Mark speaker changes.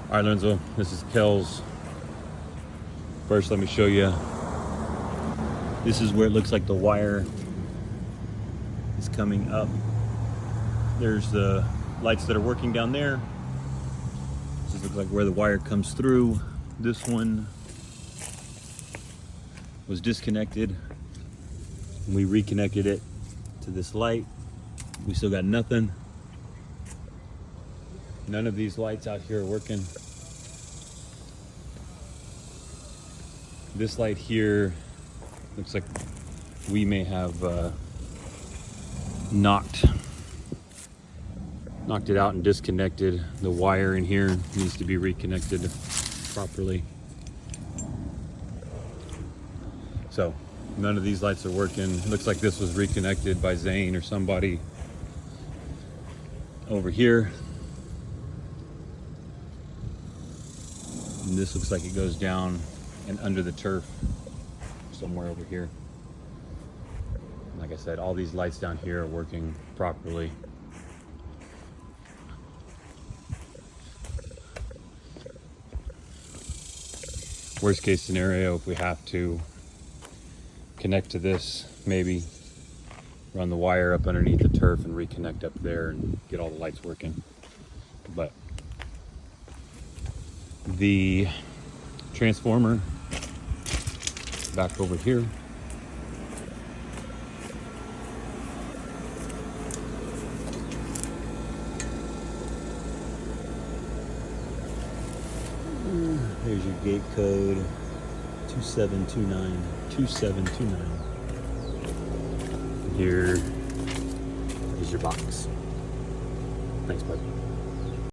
Speaker 1: All right, Lorenzo, this is Kels. First, let me show you. This is where it looks like the wire is coming up. There's the lights that are working down there. This looks like where the wire comes through. This one was disconnected. We reconnected it to this light. We still got nothing. None of these lights out here are working. This light here looks like we may have knocked it out and disconnected. The wire in here needs to be reconnected properly. So none of these lights are working. It looks like this was reconnected by Zane or somebody over here. And this looks like it goes down and under the turf somewhere over here. Like I said, all these lights down here are working properly. Worst case scenario, if we have to connect to this, maybe run the wire up underneath the turf and reconnect up there and get all the lights working. But the transformer back over here. Here's your gate code 2729. Here is your box. Thanks, bud.